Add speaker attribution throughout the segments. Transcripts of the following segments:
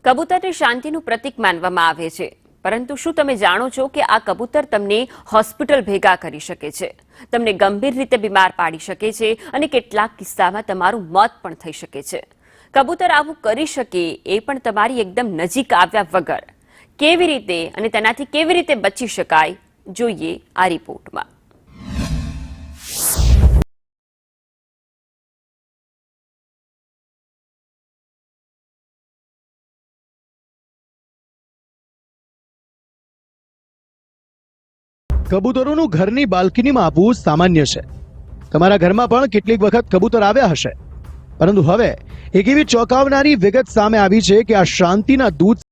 Speaker 1: કબૂતરને શાંતિનું પ્રતીક માનવામાં આવે છે, પરંતુ શું તમે જાણો છો કે આ કબૂતર તમને હોસ્પિટલ ભેગા કરી શકે છે, તમને ગંભીર રીતે બીમાર પાડી શકે છે અને કેટલાક કિસ્સામાં તમારું મોત પણ થઈ શકે છે। કબૂતર આવું કરી શકે એ પણ તમારી એકદમ નજીક આવ્યા વગર। કેવી રીતે અને તેનાથી કેવી રીતે બચી શકાય, જોઈએ આ રિપોર્ટમાં।
Speaker 2: કબૂતરોનું ઘરની બાલ્કનીમાં આવવું સામાન્ય છે। તમારા ઘરમાં પણ કેટલીક વખત કબૂતર આવ્યા હશે, પરંતુ હવે એક એવી ચોંકાવનારી વિગત સામે આવી છે કે આ શાંતિના દૂત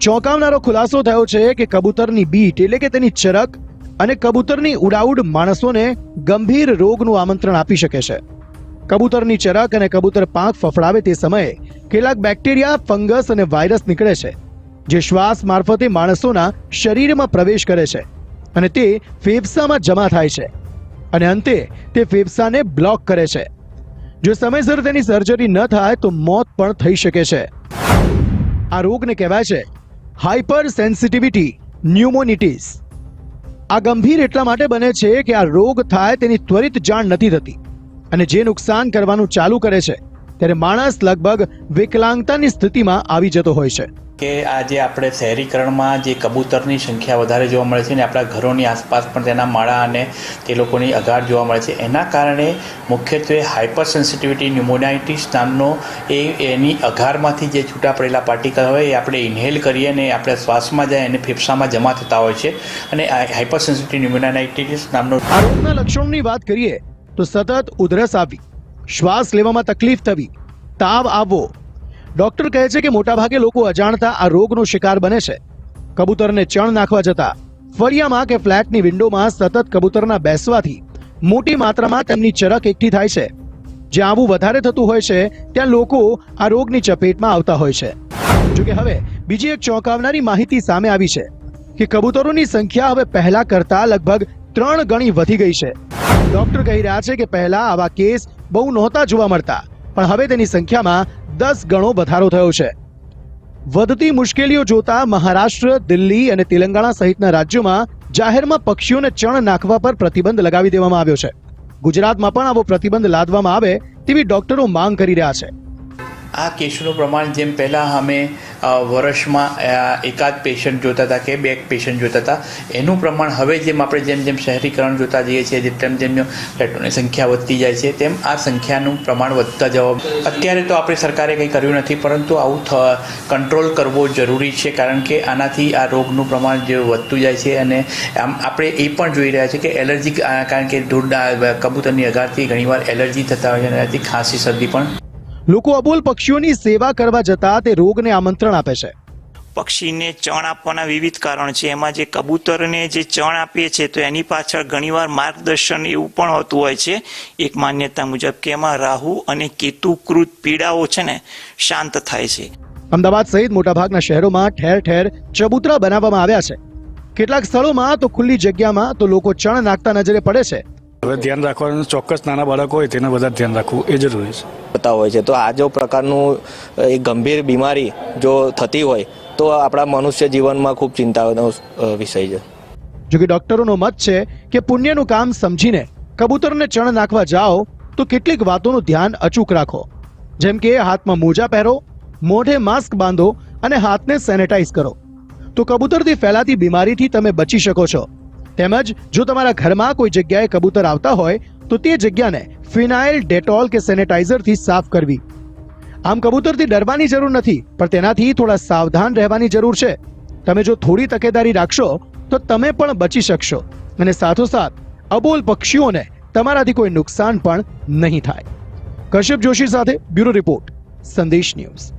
Speaker 2: ચોંકાવનારો ખુલાસો થયો છે કે કબૂતરની બીટ એટલે કે તેની ચરક અને કબૂતરની ઉડાઉડ માણસોને ગંભીર રોગનું આમંત્રણ આપી શકે છે। કબૂતરની ચરક અને કબૂતર પાંખ ફફડાવે તે સમયે કેટલાક બેક્ટેરિયા, ફંગસ અને વાયરસ નીકળે છે, જે શ્વાસ મારફતે માણસોના શરીરમાં પ્રવેશ કરે છે અને તે ફેફસામાં જમા થાય છે અને અંતે તે ફેફસાને બ્લોક કરે છે। જો સમયસર તેની સર્જરી ન થાય તો મોત પણ થઈ શકે છે। આ રોગને કહેવાય છે હાઇપર સેન્સિટિવિટી ન્યુમોનિટીસ। આ ગંભીર એટલા માટે બને છે કે આ રોગ થાય તેની ત્વરિત જાણ નથી થતી અને જે નુકસાન કરવાનું ચાલુ કરે છે ત્યારે માણસ લગભગ વિકલાંગતાની સ્થિતિમાં આવી જતો હોય છે।
Speaker 3: કે આજે આપણે શહેરીકરણમાં જે કબૂતરની સંખ્યા વધારે જોવા મળે છે ને આપણા ઘરોની આસપાસ પણ તેના માળા અને તે લોકોની અગાડ જોવા મળે છે, એના કારણે મુખ્યત્વે હાઇપર સેન્સિટિવિટી ન્યુમોનાઇટિસ નામનો એની અગારમાંથી જે છૂટા પડેલા પાર્ટિકલ હોય એ આપણે ઇન્હેલ કરીએ અને આપણે શ્વાસમાં જાય અને ફેફસામાં જમા થતા હોય છે અને આ હાઇપર સેન્સિટિવ ન્યુમોનાઇટિસ નામનો
Speaker 2: આ રોગના લક્ષણોની વાત કરીએ તો સતત ઉધરસ આવવી, શ્વાસ લેવામાં તકલીફ થવી, તાવ આવવો। ડોક્ટર કહે છે કે મોટાભાગે લોકો અજાણતા આ રોગનો શિકાર બને છે। કબૂતરને ચણ નાખવા જતા, ફળિયામાં કે ફ્લેટની વિન્ડોમાં સતત કબૂતરના બેસવાથી મોટી માત્રામાં તેમની ચરક એકઠી થાય છે। જ્યાં આવું વધારે થતું હોય છે ત્યાં લોકો આ રોગની ચપેટમાં આવતા હોય છે। જોકે હવે બીજી એક ચોંકાવનારી માહિતી સામે આવી છે કે કબૂતરોની સંખ્યા હવે પહેલા કરતા લગભગ 3 ગણી વધી ગઈ છે। ડોક્ટર કહી રહ્યા છે કે પહેલા આવા કેસ બહુ નહોતા જોવા મળતા, પણ હવે તેની સંખ્યામાં 10 ગણો વધારો થયો છે। વધતી મુશ્કેલીઓ જોતા મહારાષ્ટ્ર, દિલ્હી અને તેલંગાણા સહિતના રાજ્યોમાં જાહેરમાં પક્ષીઓને ચણ નાખવા પર પ્રતિબંધ લગાવી દેવામાં આવ્યો છે। ગુજરાતમાં પણ આવો પ્રતિબંધ લાદવામાં આવે તેવી ડોક્ટરો માંગ કરી રહ્યા છે।
Speaker 3: આ કેસનું પ્રમાણ જેમ પહેલાં અમે વર્ષમાં એકાદ પેશન્ટ જોતા હતા કે 2 પેશન્ટ જોતા હતા, એનું પ્રમાણ હવે જેમ આપણે જેમ જેમ શહેરીકરણ જોતા જઈએ છીએ, તેમ જેમ ફ્લેટોની સંખ્યા વધતી જાય છે તેમ આ સંખ્યાનું પ્રમાણ વધતા જવા અત્યારે તો આપણે સરકારે કંઈ કર્યું નથી, પરંતુ આવું કંટ્રોલ કરવો જરૂરી છે, કારણ કે આનાથી આ રોગનું પ્રમાણ જે વધતું જાય છે અને આમ આપણે એ પણ જોઈ રહ્યા છીએ કે એલર્જી, કારણ કે કબૂતરની અગારથી ઘણીવાર એલર્જી થતા હોય છે અને એનાથી ખાંસી, શરદી પણ।
Speaker 2: લોકો અબોલ પક્ષીઓની સેવા કરવા જતા તે રોગને આમંત્રણ આપે છે।
Speaker 4: પક્ષીને ચણ આપવાના વિવિધ કારણ છે। એમાં જે કબૂતરને જે ચણ આપીએ છીએ તો એની પાછળ ઘણીવાર માર્ગદર્શન એવું પણ હોતું હોય છે, એક માન્યતા મુજબ કે એમાં રાહુ અને કેતુકૃત પીડાઓ છે ને શાંત થાય છે।
Speaker 2: અમદાવાદ સહિત મોટાભાગના શહેરોમાં ઠેર ઠેર ચબૂતરા બનાવવામાં આવ્યા છે। કેટલાક સ્થળોમાં તો ખુલ્લી જગ્યામાં તો લોકો ચણ નાખતા નજરે પડે છે।
Speaker 5: હવે ધ્યાન રાખવાનું, ચોક્કસ નાના બાળકો હોય તેને વધારે ધ્યાન રાખવું એ જરૂરી છે
Speaker 6: હોય છે। તો આ જો પ્રકારનું એક ગંભીર બીમારી જો થતી હોય તો આપણા મનુષ્ય જીવનમાં ખૂબ ચિંતાનો વિષય છે।
Speaker 2: જો કે ડોક્ટરોનો મત છે કે પુણ્યનું કામ સમજીને કબૂતરને ચણ નાખવા જાઓ તો કેટલીક વાતોનું ધ્યાન અચૂક રાખો, જેમ કે હાથમાં મોજા પહેરો, મોઢે માસ્ક બાંધો અને હાથને સેનેટાઈઝ કરો, તો કબૂતરથી ફેલાતી બીમારીથી તમે બચી શકો છો। તેમજ જો તમારા ઘરમાં કોઈ જગ્યાએ કબૂતર આવતા હોય તો તે જગ્યાને ફિનાઇલ, ડેટોલ કે સેનેટાઈઝરથી સાફ કરવી। આમ કબૂતરથી ડરવાની જરૂર નથી, પણ તેનાથી થોડા સાવધાન રહેવાની જરૂર છે। તમે જો થોડી તકેદારી રાખશો તો તમે પણ બચી શકશો અને સાથોસાથ અબોલ પક્ષીઓને તમારાથી કોઈ નુકસાન પણ નહીં થાય। કશ્યપ જોશી સાથે બ્યુરો રિપોર્ટ, સંદેશ ન્યૂઝ।